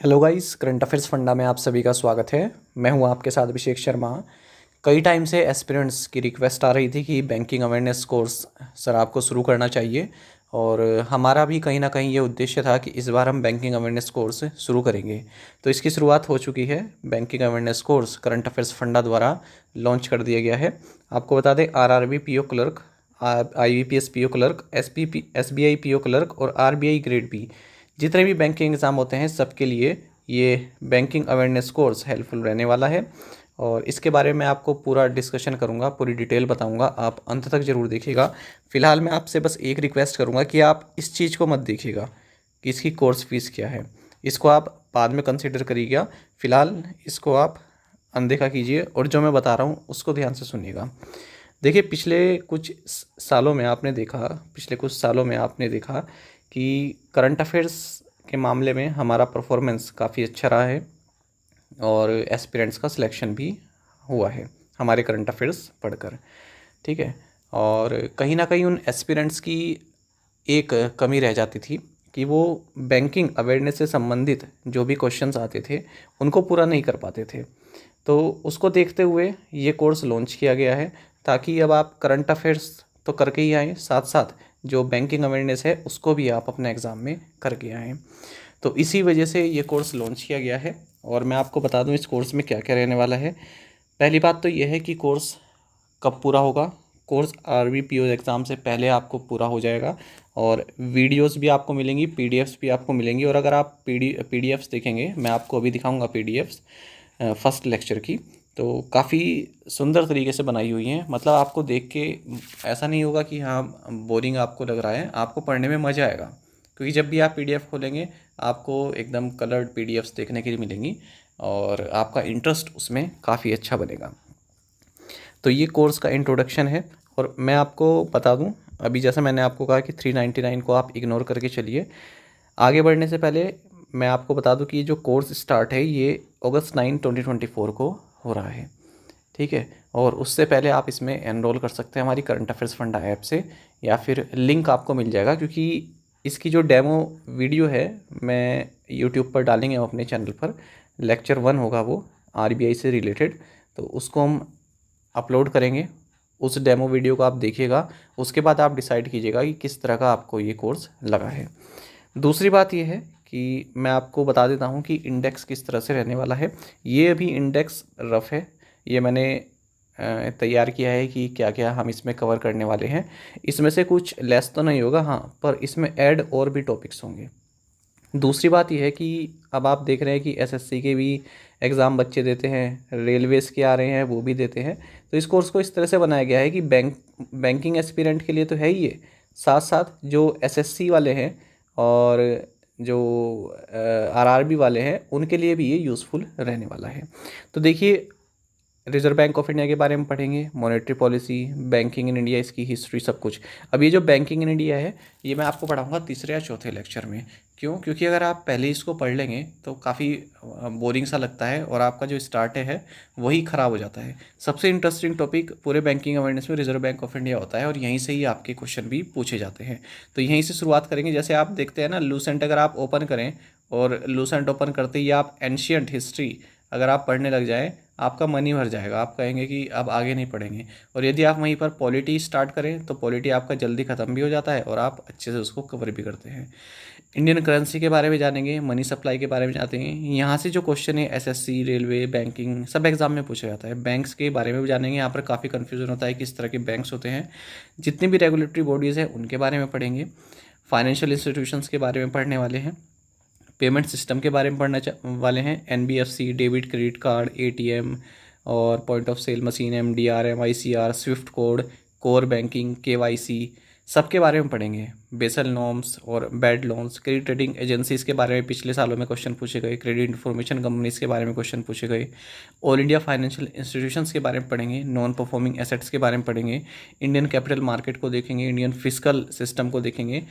Hello guys, current affairs funda में आप सभी का स्वागत है। मैं हूं आपके साथ अभिषेक शर्मा। कई टाइम से एस्पिरेंट्स की रिक्वेस्ट आ रही थी कि बैंकिंग अवेयरनेस कोर्स सर आपको शुरू करना चाहिए, और हमारा भी कहीं ना कहीं ये उद्देश्य था कि इस बार हम बैंकिंग अवेयरनेस कोर्स शुरू करेंगे। तो इसकी शुरुआत हो चुकी है। Banking awareness course current affairs funda द्वारा लॉन्च कर दिया गया है। आपको बता दें, RRB PO clerk, IBPS PO clerk, SBI PO clerk और आरबीआई ग्रेड बी, जितने भी बैंकिंग एग्ज़ाम होते हैं सबके लिए ये बैंकिंग अवेयरनेस कोर्स हेल्पफुल रहने वाला है। और इसके बारे में आपको पूरा डिस्कशन करूंगा, पूरी डिटेल बताऊंगा, आप अंत तक ज़रूर देखिएगा। फ़िलहाल मैं आपसे बस एक रिक्वेस्ट करूंगा कि आप इस चीज़ को मत देखिएगा कि इसकी कोर्स फीस क्या है। इसको आप बाद में कंसिडर करिएगा। फ़िलहाल इसको आप अनदेखा कीजिए और जो मैं बता रहा हूँ उसको ध्यान से सुनिएगा। देखिए, पिछले कुछ सालों में आपने देखा कि करंट अफेयर्स के मामले में हमारा परफॉर्मेंस काफ़ी अच्छा रहा है और एस्पिरेंट्स का सिलेक्शन भी हुआ है हमारे करंट अफेयर्स पढ़कर। ठीक है। और कहीं ना कहीं उन एस्पिरेंट्स की एक कमी रह जाती थी कि वो बैंकिंग अवेयरनेस से संबंधित जो भी क्वेश्चंस आते थे उनको पूरा नहीं कर पाते थे। तो उसको देखते हुए ये कोर्स लॉन्च किया गया है, ताकि अब आप करंट अफेयर्स तो करके ही आएँ, साथ साथ जो बैंकिंग अवेयरनेस है उसको भी आप अपने एग्ज़ाम में करके आएँ। तो इसी वजह से ये कोर्स लॉन्च किया गया है। और मैं आपको बता दूं इस कोर्स में क्या क्या रहने वाला है। पहली बात तो ये है कि कोर्स कब पूरा होगा। कोर्स आरबीपीओ एग्ज़ाम से पहले आपको पूरा हो जाएगा, और वीडियोस भी आपको मिलेंगी, पीडीएफ्स भी आपको मिलेंगी। और अगर आप पीडीएफ्स देखेंगे, मैं आपको अभी दिखाऊंगा पीडीएफ्स फर्स्ट लेक्चर की, तो काफ़ी सुंदर तरीके से बनाई हुई हैं। मतलब आपको देख के ऐसा नहीं होगा कि हाँ बोरिंग आपको लग रहा है, आपको पढ़ने में मज़ा आएगा। क्योंकि जब भी आप पीडीएफ खोलेंगे आपको एकदम कलर्ड पीडीएफ्स देखने के लिए मिलेंगी और आपका इंटरेस्ट उसमें काफ़ी अच्छा बनेगा। तो ये कोर्स का इंट्रोडक्शन है। और मैं आपको बता दूं, अभी जैसा मैंने आपको कहा कि 399 को आप इग्नोर करके चलिए। आगे बढ़ने से पहले मैं आपको बता दूं कि ये जो कोर्स स्टार्ट है ये अगस्त 9 2024 को हो रहा है। ठीक है। और उससे पहले आप इसमें एनरोल कर सकते हैं हमारी करंट अफेयर्स फंडा ऐप से, या फिर लिंक आपको मिल जाएगा, क्योंकि इसकी जो डेमो वीडियो है मैं यूट्यूब पर डालेंगे हम अपने चैनल पर। लेक्चर 1 होगा वो आरबीआई से रिलेटेड, तो उसको हम अपलोड करेंगे। उस डेमो वीडियो को आप देखिएगा, उसके बाद आप डिसाइड कीजिएगा कि किस तरह का आपको ये कोर्स लगा है। दूसरी बात ये है कि मैं आपको बता देता हूँ कि इंडेक्स किस तरह से रहने वाला है। ये अभी इंडेक्स रफ है, ये मैंने तैयार किया है कि क्या क्या हम इसमें कवर करने वाले हैं। इसमें से कुछ लेस तो नहीं होगा, हाँ, पर इसमें ऐड और भी टॉपिक्स होंगे। दूसरी बात यह है कि अब आप देख रहे हैं कि एसएससी के भी एग्ज़ाम बच्चे देते हैं, रेलवेज के आ रहे हैं वो भी देते हैं। तो इस कोर्स को इस तरह से बनाया गया है कि बैंकिंग एस्पिरेंट के लिए तो है ही ये, साथ साथ जो एसएससी वाले हैं और जो आरआरबी वाले हैं उनके लिए भी ये यूज़फुल रहने वाला है। तो देखिए, रिजर्व बैंक ऑफ इंडिया के बारे में पढ़ेंगे, monetary policy, banking in India, इसकी हिस्ट्री, सब कुछ। अब ये जो बैंकिंग इन इंडिया है ये मैं आपको पढ़ाऊंगा तीसरे या चौथे लेक्चर में। क्यों? क्योंकि अगर आप पहले इसको पढ़ लेंगे तो काफ़ी बोरिंग सा लगता है और आपका जो स्टार्ट है वही ख़राब हो जाता है। सबसे इंटरेस्टिंग टॉपिक पूरे बैंकिंग अवेयरनेस में रिजर्व बैंक ऑफ इंडिया होता है, और यहीं से ही आपके क्वेश्चन भी पूछे जाते हैं। तो यहीं से शुरुआत करेंगे। जैसे आप देखते हैं ना, लूसेंट अगर आप ओपन करें और लूसेंट ओपन करते ही आप एंशियंट हिस्ट्री अगर आप पढ़ने लग जाएँ, आपका मन ही भर जाएगा, आप कहेंगे कि अब आगे नहीं पढ़ेंगे। और यदि आप वहीं पर पॉलिटी स्टार्ट करें तो पॉलिटी आपका जल्दी ख़त्म भी हो जाता है और आप अच्छे से उसको कवर भी करते हैं। इंडियन करेंसी के बारे में जानेंगे, मनी सप्लाई के बारे में जानते हैं। यहाँ से जो क्वेश्चन है एसएससी, रेलवे, बैंकिंग, सब एग्जाम में पूछा जाता है। बैंक्स के बारे में भी जानेंगे, यहाँ पर काफ़ी कन्फ्यूजन होता है किस तरह के बैंक्स होते हैं। जितनी भी रेगुलेटरी बॉडीज़ हैं उनके बारे में पढ़ेंगे। फाइनेंशियल इंस्टीट्यूशंस के बारे में पढ़ने वाले हैं। पेमेंट सिस्टम के बारे में वाले हैं, NBFC, debit credit card, ATM और point of sale machine, MDR, MICR, SWIFT code, core banking, KYC, सबके बारे में पढ़ेंगे। बेसल नॉर्म्स और bad loans, credit rating agencies के बारे में पिछले सालों में क्वेश्चन पूछे गए, क्रेडिट इन्फॉर्मेशन कंपनीज़ के बारे में क्वेश्चन पूछे गए। ऑल इंडिया फाइनेंशियल इंस्टीट्यूशंस के बारे में पढ़ेंगे। नॉन परफॉर्मिंग एसेट्स के बारे में पढ़ेंगे। इंडियन कैपिटल मार्केट को देखेंगे। इंडियन फिजिकल सिस्टम को देखेंगे।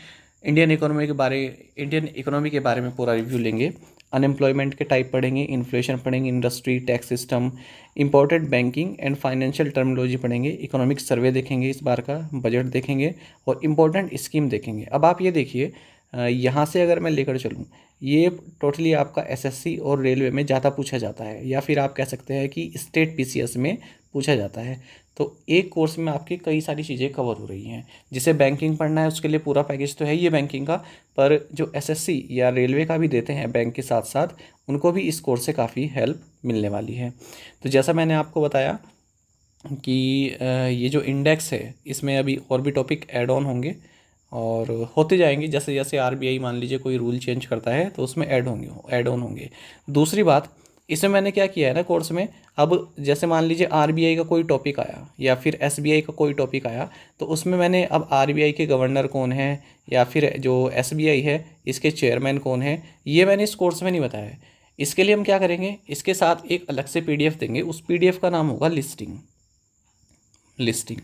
इंडियन इकोनॉमी के बारे में पूरा रिव्यू लेंगे। अनएम्प्लॉयमेंट के टाइप पढ़ेंगे, इन्फ्लेशन पढ़ेंगे, industry, tax system, important banking and financial terminology पढ़ेंगे। इकोनॉमिक सर्वे देखेंगे, इस बार का बजट देखेंगे और इम्पोर्टेंट स्कीम देखेंगे। अब आप ये देखिए, यहाँ से अगर मैं लेकर चलूँ, ये टोटली आपका एसएससी और रेलवे में ज़्यादा पूछा जाता है, या फिर आप कह सकते हैं कि स्टेट पीसीएस में पूछा जाता है। तो एक कोर्स में आपकी कई सारी चीज़ें कवर हो रही हैं। जिसे बैंकिंग पढ़ना है उसके लिए पूरा पैकेज तो है ही है बैंकिंग का, पर जो एसएससी या रेलवे का भी देते हैं बैंक के साथ साथ, उनको भी इस कोर्स से काफ़ी हेल्प मिलने वाली है। तो जैसा मैंने आपको बताया कि ये जो इंडेक्स है इसमें अभी और भी टॉपिक ऐड ऑन होंगे और होते जाएंगे। जैसे जैसे आरबीआई मान लीजिए कोई रूल चेंज करता है तो उसमें ऐड ऑन होंगे। दूसरी बात, इसमें मैंने क्या किया है ना कोर्स में, अब जैसे मान लीजिए आरबीआई का कोई टॉपिक आया या फिर एसबीआई का कोई टॉपिक आया, तो उसमें मैंने अब आरबीआई के गवर्नर कौन है या फिर जो एसबीआई है इसके चेयरमैन कौन है, ये मैंने इस कोर्स में नहीं बताया है। इसके लिए हम क्या करेंगे, इसके साथ एक अलग से पीडीएफ देंगे, उस पीडीएफ का नाम होगा लिस्टिंग।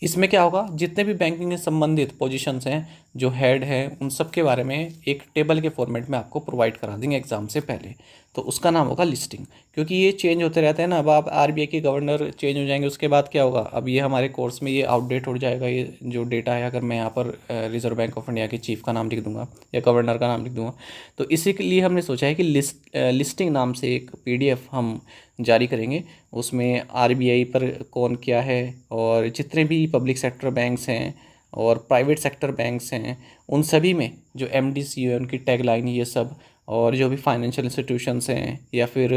इसमें क्या होगा, जितने भी बैंकिंग से संबंधित पोजीशंस हैं, जो हेड हैं, उन सब के बारे में एक टेबल के फॉर्मेट में आपको प्रोवाइड करा देंगे एग्जाम से पहले। तो उसका नाम होगा लिस्टिंग, क्योंकि ये चेंज होते रहते हैं ना। अब आप आरबीआई के गवर्नर चेंज हो जाएंगे, उसके बाद क्या होगा, अब ये हमारे कोर्स में ये आउटडेट हो जाएगा। ये जो डेटा है, अगर मैं यहाँ पर रिजर्व बैंक ऑफ इंडिया के चीफ का नाम लिख दूंगा या गवर्नर का नाम लिख दूंगा, तो इसी के लिए हमने सोचा है कि लिस्टिंग नाम से एक पीडीएफ हम जारी करेंगे। उसमें आरबीआई पर कौन क्या है, और जितने भी पब्लिक सेक्टर बैंक्स हैं और प्राइवेट सेक्टर बैंक्स हैं, उन सभी में जो एमडीसी है उनकी टैगलाइन ये सब, और जो भी फाइनेंशियल इंस्टीट्यूशंस हैं या फिर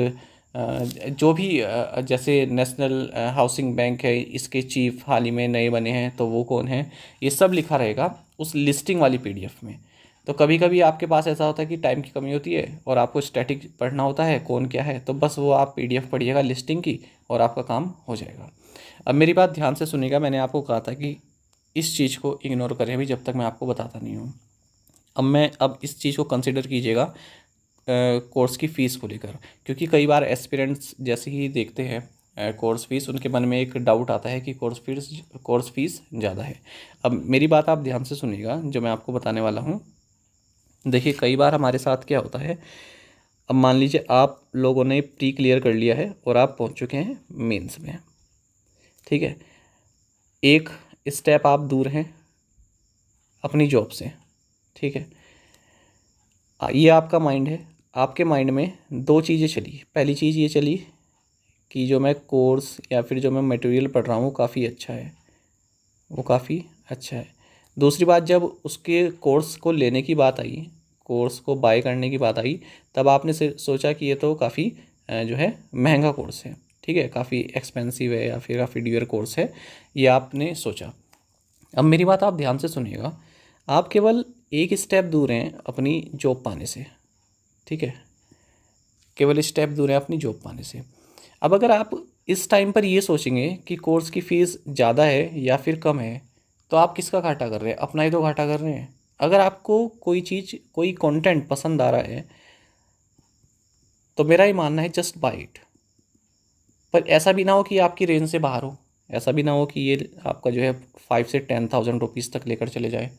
जो भी जैसे नेशनल हाउसिंग बैंक है, इसके चीफ हाल ही में नए बने हैं तो वो कौन है, ये सब लिखा रहेगा उस लिस्टिंग वाली पीडीएफ में। तो कभी कभी आपके पास ऐसा होता है कि टाइम की कमी होती है और आपको स्टैटिक पढ़ना होता है कौन क्या है, तो बस वो आप पीडीएफ पढ़िएगा लिस्टिंग की और आपका काम हो जाएगा। अब मेरी बात ध्यान से सुनिएगा, मैंने आपको कहा था कि इस चीज़ को इग्नोर करें अभी जब तक मैं आपको बताता नहीं हूँ। अब इस चीज़ को कंसिडर कीजिएगा कोर्स की फ़ीस को लेकर, क्योंकि कई बार एस्पिरेंट्स जैसे ही देखते हैं कोर्स फीस, उनके मन में एक डाउट आता है कि कोर्स फीस ज़्यादा है। अब मेरी बात आप ध्यान से सुनिएगा जो मैं आपको बताने वाला हूँ। देखिए, कई बार हमारे साथ क्या होता है, अब मान लीजिए आप लोगों ने प्री क्लियर कर लिया है और आप पहुंच चुके हैं मेंस में, ठीक है। एक स्टेप आप दूर हैं अपनी जॉब से, ठीक है। ये आपका माइंड है, आपके माइंड में दो चीज़ें चली। पहली चीज़ ये चली कि जो मैं कोर्स या फिर जो मैं मटेरियल पढ़ रहा हूँ वो काफ़ी अच्छा है। दूसरी बात, जब उसके कोर्स को लेने की बात आई, कोर्स को बाय करने की बात आई, तब आपने सोचा कि ये तो काफ़ी जो है महंगा कोर्स है, ठीक है, काफ़ी एक्सपेंसिव है या फिर काफ़ी डियर कोर्स है, ये आपने सोचा। अब मेरी बात आप ध्यान से सुनिएगा, आप केवल एक स्टेप दूर हैं अपनी जॉब पाने से, ठीक है, केवल स्टेप दूर है अपनी जॉब पाने से। अब अगर आप इस टाइम पर ये सोचेंगे कि कोर्स की फ़ीस ज़्यादा है या फिर कम है, तो आप किसका घाटा कर रहे हैं, अपना ही तो घाटा कर रहे हैं। अगर आपको कोई चीज़, कोई कंटेंट पसंद आ रहा है, तो मेरा ही मानना है जस्ट बाय इट। पर ऐसा भी ना हो कि आपकी रेंज से बाहर हो, ऐसा भी ना हो कि ये आपका जो है 5 से 10,000 रुपीज़ तक लेकर चले जाए,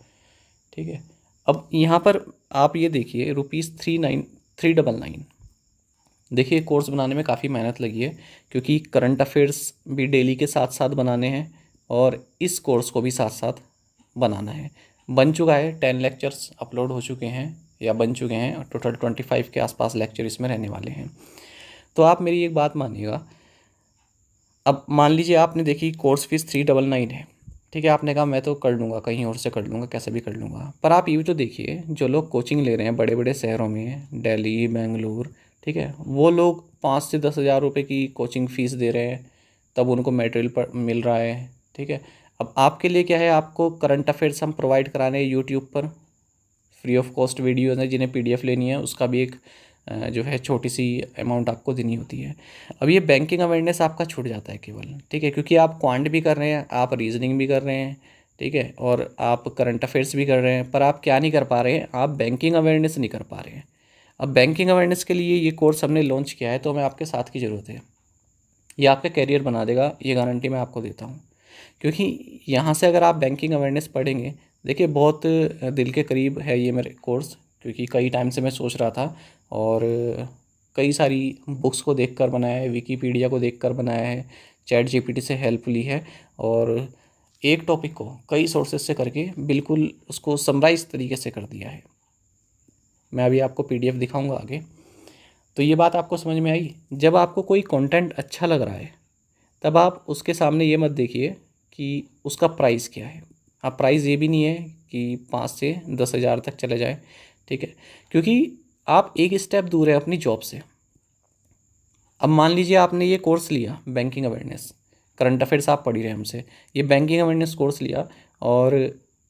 ठीक है। अब यहाँ पर आप ये देखिए, ₹399। देखिए, कोर्स बनाने में काफ़ी मेहनत लगी है, क्योंकि करंट अफेयर्स भी डेली के साथ साथ बनाने हैं और इस कोर्स को भी साथ साथ बनाना है। बन चुका है, 10 लेक्चर्स अपलोड हो चुके हैं या बन चुके हैं, टोटल 25 के आसपास लेक्चर इसमें रहने वाले हैं। तो आप मेरी एक बात मानिएगा, अब मान लीजिए आपने देखी कोर्स फीस 399 है, ठीक है, आपने कहा मैं तो कर लूँगा, कहीं और से कर लूँगा, कैसे भी कर लूँगा। पर आप ये तो देखिए, जो लोग कोचिंग ले रहे हैं बड़े बड़े शहरों में, दिल्ली, बेंगलुरु, ठीक है, वो लोग 5 से 10 हज़ार रुपये की कोचिंग फ़ीस दे रहे हैं, तब उनको मटेरियल पर मिल रहा है, ठीक है। अब आपके लिए क्या है, आपको करंट अफेयर्स हम प्रोवाइड कराने यूट्यूब पर फ्री ऑफ कॉस्ट वीडियोज़ हैं, जिन्हें पीडीएफ लेनी है उसका भी एक जो है छोटी सी अमाउंट आपको देनी होती है। अब ये बैंकिंग अवेयरनेस आपका छूट जाता है केवल, ठीक है, क्योंकि आप क्वांट भी कर रहे हैं, आप रीजनिंग भी कर रहे हैं, ठीक है, और आप करंट अफेयर्स भी कर रहे हैं, पर आप क्या नहीं कर पा रहे हैं, आप बैंकिंग अवेयरनेस नहीं कर पा रहे हैं। अब बैंकिंग अवेयरनेस के लिए ये कोर्स हमने लॉन्च किया है, तो हमें आपके साथ की ज़रूरत है। ये आपका करियर बना देगा, ये गारंटी मैं आपको देता हूँ। क्योंकि यहाँ से अगर आप बैंकिंग अवेयरनेस पढ़ेंगे, देखिए बहुत दिल के करीब है ये मेरे कोर्स, क्योंकि कई टाइम से मैं सोच रहा था और कई सारी बुक्स को देखकर बनाया है, विकीपीडिया को देखकर बनाया है, चैट जीपीटी से हेल्प ली है, और एक टॉपिक को कई सोर्सेज से करके बिल्कुल उसको समराइज तरीके से कर दिया है। मैं अभी आपको PDF दिखाऊंगा आगे। तो ये बात आपको समझ में आई। जब आपको कोई कंटेंट अच्छा लग रहा है तब आप उसके सामने ये मत देखिए कि उसका प्राइस क्या है। हाँ, प्राइस ये भी नहीं है कि 5 से 10 हज़ार तक चले जाए, ठीक है, क्योंकि आप एक स्टेप दूर है अपनी जॉब से। अब मान लीजिए आपने ये कोर्स लिया बैंकिंग अवेयरनेस, करंट अफेयर्स आप पढ़ ही रहे हमसे, ये बैंकिंग अवेयरनेस कोर्स लिया और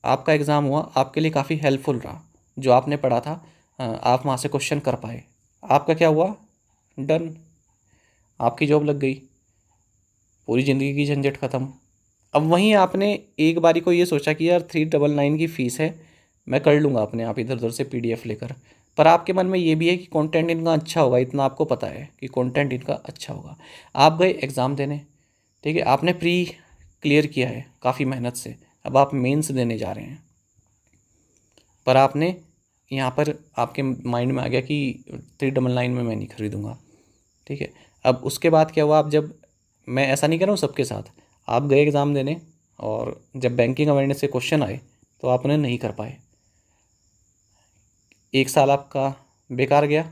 आपका एग्ज़ाम हुआ, आपके लिए काफ़ी हेल्पफुल रहा। जो आपने पढ़ा था आप वहाँ से क्वेश्चन कर पाए, आपका क्या हुआ, डन, आपकी जॉब लग गई, पूरी ज़िंदगी की झंझट ख़त्म। अब वहीं आपने एक बारी को ये सोचा कि यार 399 की फ़ीस है, मैं कर लूँगा अपने आप इधर उधर से PDF लेकर, पर आपके मन में ये भी है कि कंटेंट इनका अच्छा होगा, इतना आपको पता है कि कंटेंट इनका अच्छा होगा। आप गए एग्ज़ाम देने, ठीक है, आपने प्री क्लियर किया है काफ़ी मेहनत से, अब आप मेंस देने जा रहे हैं, पर आपने यहाँ पर आपके माइंड में आ गया कि 399 में मैं नहीं खरीदूँगा, ठीक है। अब उसके बाद क्या हुआ, आप जब, मैं ऐसा नहीं कह रहा हूँ सबके साथ, आप गए एग्ज़ाम देने और जब बैंकिंग अवेयरनेस के क्वेश्चन आए तो आप उन्हें नहीं कर पाए, 1 साल आपका बेकार गया।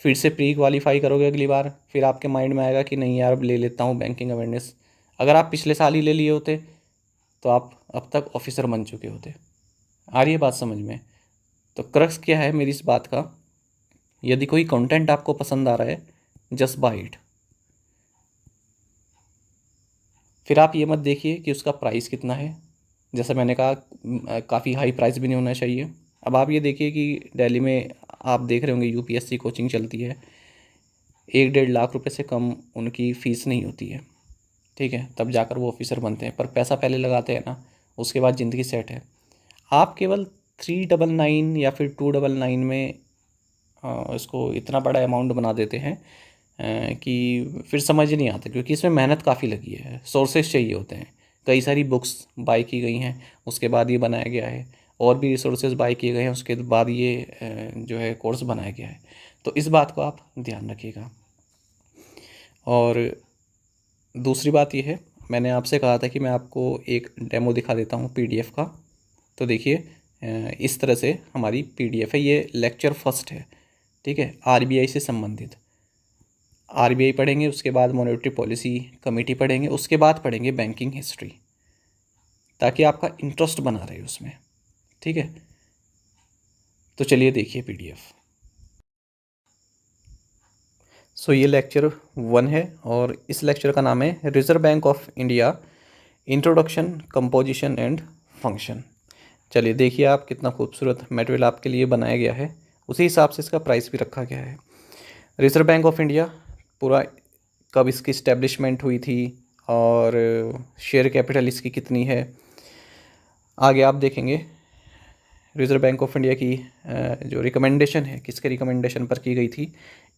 फिर से प्री क्वालिफाई करोगे अगली बार, फिर आपके माइंड में आएगा कि नहीं यार अब ले लेता हूँ बैंकिंग अवेयरनेस। अगर आप पिछले साल ही ले लिए होते तो आप अब तक ऑफिसर बन चुके होते। आ रही है बात समझ में? तो क्रक्स क्या है मेरी इस बात का, यदि कोई कंटेंट आपको पसंद आ रहा है, जस्ट बाय इट। फिर आप ये मत देखिए कि उसका प्राइस कितना है, जैसा मैंने कहा काफ़ी हाई प्राइस भी नहीं होना चाहिए। अब आप ये देखिए कि दिल्ली में आप देख रहे होंगे UPSC कोचिंग चलती है, 1-1.5 लाख रुपए से कम उनकी फ़ीस नहीं होती है, ठीक है, तब जाकर वो ऑफिसर बनते हैं, पर पैसा पहले लगाते हैं ना, उसके बाद ज़िंदगी सेट है। आप केवल 399 या फिर 299 में इसको इतना बड़ा अमाउंट बना देते हैं कि फिर समझ नहीं आता, क्योंकि इसमें मेहनत काफ़ी लगी है, सोर्सेज चाहिए होते हैं, कई सारी बुक्स बाय की गई हैं, उसके बाद ये बनाया गया है, और भी रिसोर्सेज बाय किए गए हैं, उसके बाद ये जो है कोर्स बनाया गया है। तो इस बात को आप ध्यान रखिएगा। और दूसरी बात यह है, मैंने आपसे कहा था कि मैं आपको एक डेमो दिखा देता हूँ PDF का। तो देखिए इस तरह से हमारी PDF है, ये लेक्चर फर्स्ट है, ठीक है, RBI से संबंधित। RBI पढ़ेंगे, उसके बाद मॉनेटरी पॉलिसी कमेटी पढ़ेंगे, उसके बाद पढ़ेंगे बैंकिंग हिस्ट्री, ताकि आपका इंटरेस्ट बना रहे उसमें, ठीक है। तो चलिए देखिए PDF। सो ये लेक्चर 1 है और इस लेक्चर का नाम है reserve bank of India introduction, composition and function. चलिए देखिए आप, कितना खूबसूरत मटेरियल आपके लिए बनाया गया है, उसी हिसाब से इसका प्राइस भी रखा गया है। रिजर्व बैंक ऑफ इंडिया, पूरा कब इसकी इस्टेब्लिशमेंट हुई थी और शेयर कैपिटल इसकी कितनी है, आगे आप देखेंगे। रिजर्व बैंक ऑफ इंडिया की जो रिकमेंडेशन है, किसके रिकमेंडेशन पर की गई थी,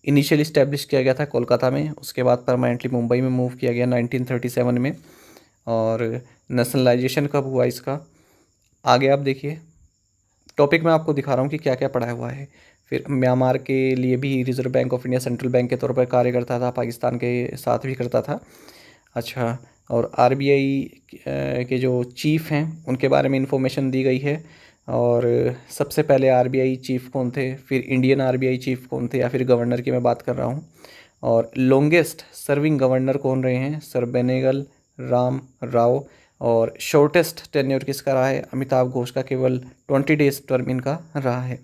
इनिशियल इस्टेब्लिश किया गया था कोलकाता में, उसके बाद परमानेंटली मुंबई में मूव किया गया 1937 में, और नेशनलाइजेशन कब हुआ इसका, आगे आप देखिए। टॉपिक मैं आपको दिखा रहा हूँ कि क्या क्या पढ़ा हुआ है। फिर म्यांमार के लिए भी reserve bank of India central bank के तौर पर कार्य करता था, पाकिस्तान के साथ भी करता था। अच्छा, और RBI के जो चीफ़ हैं उनके बारे में इंफॉर्मेशन दी गई है, और सबसे पहले RBI चीफ़ कौन थे, फिर इंडियन RBI चीफ़ कौन थे, या फिर गवर्नर की मैं बात कर रहा हूँ, और लॉन्गेस्ट सर्विंग गवर्नर कौन रहे हैं, सर बेनेगल राम राव, और शॉर्टेस्ट टेन्योर किसका रहा है, अमिताभ घोष का, केवल 20 डेज टर्म इनका रहा है।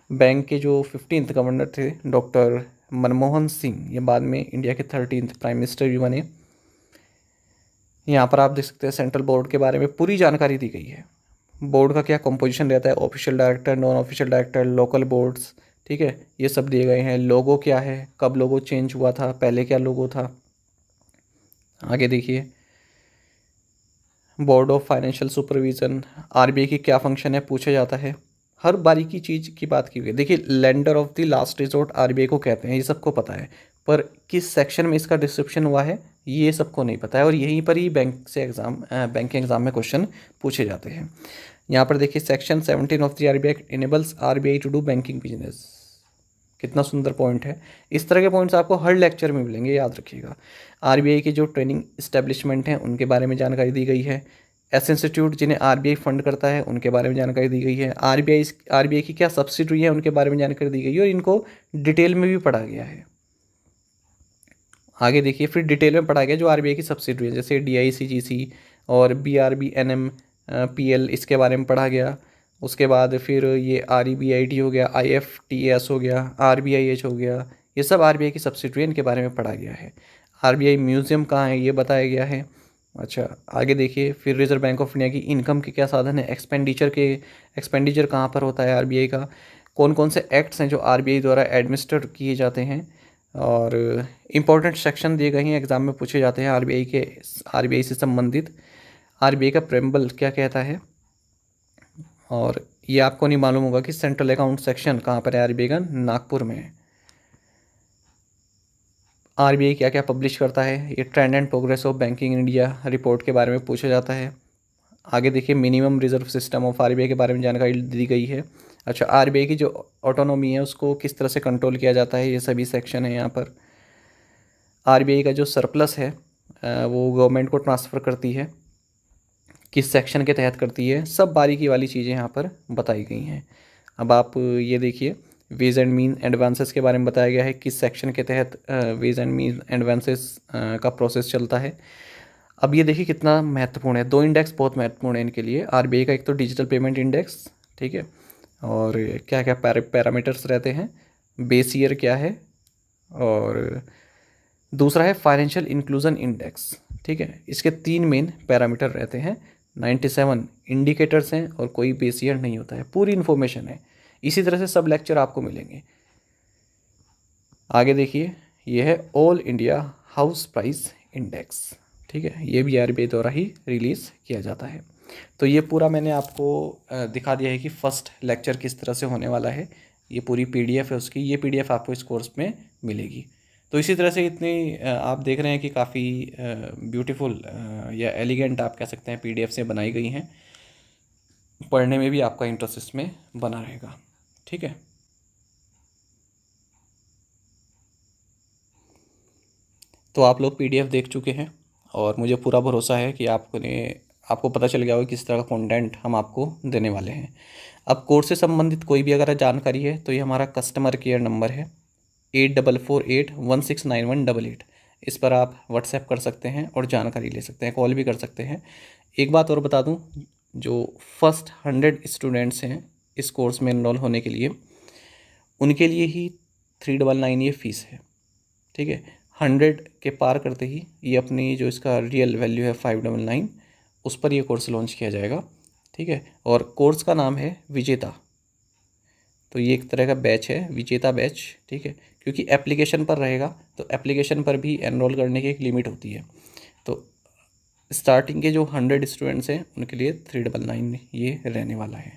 बैंक के जो 15th गवर्नर थे डॉक्टर मनमोहन सिंह, ये बाद में इंडिया के 13th प्राइम मिनिस्टर भी बने। यहाँ पर आप देख सकते हैं सेंट्रल बोर्ड के बारे में पूरी जानकारी दी गई है, बोर्ड का क्या कंपोजिशन रहता है, official director, non official director, local boards, ठीक है, ये सब दिए गए हैं। लोगो क्या है, कब लोगो चेंज हुआ था, पहले क्या लोगो था, आगे देखिए। Board of financial supervision, RBI की क्या फंक्शन है पूछा जाता है, हर बारीकी चीज़ की बात की हुई है। देखिए, lender of the last resort RBI को कहते हैं, ये सबको पता है, पर किस सेक्शन में इसका डिस्क्रिप्शन हुआ है ये सबको नहीं पता है, और यहीं पर ही बैंकिंग एग्जाम में क्वेश्चन पूछे जाते हैं। यहाँ पर देखिए section 17 of the RBI enables RBI to do banking business, कितना सुंदर पॉइंट है। इस तरह के पॉइंट्स आपको हर लेक्चर में मिलेंगे, याद रखिएगा। RBI के जो ट्रेनिंग इस्टेब्लिशमेंट हैं उनके बारे में जानकारी दी गई है। ऐसे इंस्टीट्यूट जिन्हें आरबीआई फंड करता है उनके बारे में जानकारी दी गई है। आरबीआई की क्या सब्सिडरी है उनके बारे में जानकारी दी गई है और इनको डिटेल में भी पढ़ा गया है। आगे देखिए, फिर डिटेल में पढ़ा गया जो आरबीआई की सब्सिडरी है, जैसे डीआईसीजीसी और बीआरबीएनएम पीएल, इसके बारे में पढ़ा गया। उसके बाद फिर ये आरईबीआईटी हो गया, आईएफटीएस हो गया, आरबीआईएच हो गया, ये सब आरबीआई की सब्सिडरी, इनके बारे में पढ़ा गया है। आरबीआई म्यूजियम कहाँ है ये बताया गया है। अच्छा, आगे देखिए, फिर रिजर्व बैंक ऑफ इंडिया की इनकम के क्या साधन है, एक्सपेंडिचर कहाँ पर होता है आरबीआई का, कौन कौन से एक्ट्स हैं जो आरबीआई द्वारा एडमिनिस्टर किए जाते हैं, और इम्पोर्टेंट सेक्शन दिए गए हैं, एग्जाम में पूछे जाते हैं आरबीआई से संबंधित। आरबीआई का प्रेम्बल क्या कहता है, और ये आपको नहीं मालूम होगा कि सेंट्रल अकाउंट सेक्शन कहाँ पर है आरबीआई का, नागपुर में है। आरबीआई क्या क्या पब्लिश करता है, ये trend and progress of banking India report के बारे में पूछा जाता है। आगे देखिए, minimum reserve system of RBI के बारे में जानकारी दी गई है। अच्छा, आरबीआई की जो ऑटोनॉमी है उसको किस तरह से कंट्रोल किया जाता है, ये सभी सेक्शन है यहाँ पर। आरबीआई का जो सरप्लस है वो गवर्नमेंट को ट्रांसफ़र करती है, किस सेक्शन के तहत करती है, सब बारीकी वाली चीज़ें यहाँ पर बताई गई हैं। अब आप ये देखिए, वेज एंड मीन एडवांसेस के बारे में बताया गया है, किस सेक्शन के तहत वेज एंड मीन एडवांसेस का प्रोसेस चलता है। अब ये देखिए कितना महत्वपूर्ण है, दो इंडेक्स बहुत महत्वपूर्ण है इनके लिए आरबीआई का, एक तो डिजिटल पेमेंट इंडेक्स, ठीक है, और क्या क्या पैरामीटर्स रहते हैं, बेस ईयर क्या है, और दूसरा है फाइनेंशियल इंक्लूजन इंडेक्स, ठीक है। इसके 3 मेन पैरामीटर रहते हैं, 97 इंडिकेटर्स हैं और कोई बेस ईयर नहीं होता है, पूरी इन्फॉर्मेशन है। इसी तरह से सब लेक्चर आपको मिलेंगे। आगे देखिए, ये है all India house price index, ठीक है, ये भी आरबीआई द्वारा ही रिलीज़ किया जाता है। तो ये पूरा मैंने आपको दिखा दिया है कि फर्स्ट लेक्चर किस तरह से होने वाला है। ये पूरी पीडीएफ है उसकी, ये पीडीएफ आपको इस कोर्स में मिलेगी। तो इसी तरह से इतनी आप देख रहे हैं कि काफ़ी ब्यूटीफुल या एलिगेंट आप कह सकते हैं पीडीएफ से बनाई गई हैं, पढ़ने में भी आपका इंटरेस्ट इसमें बना रहेगा, ठीक है। तो आप लोग पीडीएफ देख चुके हैं और मुझे पूरा भरोसा है कि आपको पता चल गया होगा किस तरह का कंटेंट हम आपको देने वाले हैं। अब कोर्स से संबंधित कोई भी अगर जानकारी है तो ये हमारा कस्टमर केयर नंबर है 8448169188। इस पर आप व्हाट्सएप कर सकते हैं और जानकारी ले सकते हैं, कॉल भी कर सकते हैं। एक बात और बता दूं, जो फर्स्ट 100 स्टूडेंट्स हैं इस कोर्स में एनरोल होने के लिए, उनके लिए ही 399 ये फ़ीस है, ठीक है। 100 के पार करते ही ये अपनी जो इसका रियल वैल्यू है 599, उस पर ये कोर्स लॉन्च किया जाएगा, ठीक है। और कोर्स का नाम है विजेता, तो ये एक तरह का बैच है, विजेता बैच, ठीक है। क्योंकि एप्लीकेशन पर रहेगा तो एप्लीकेशन पर भी एनरोल करने की एक लिमिट होती है। तो स्टार्टिंग के जो 100 स्टूडेंट्स हैं उनके लिए 399 ये रहने वाला है।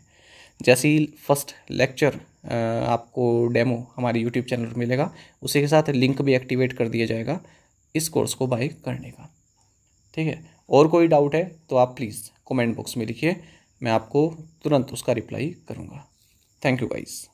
जैसे ही फर्स्ट लेक्चर आपको डेमो हमारे यूट्यूब चैनल पर मिलेगा, उसी के साथ लिंक भी एक्टिवेट कर दिया जाएगा इस कोर्स को बाय करने का, ठीक है। और कोई डाउट है तो आप प्लीज़ कमेंट बॉक्स में लिखिए, मैं आपको तुरंत उसका रिप्लाई करूँगा। Thank you guys.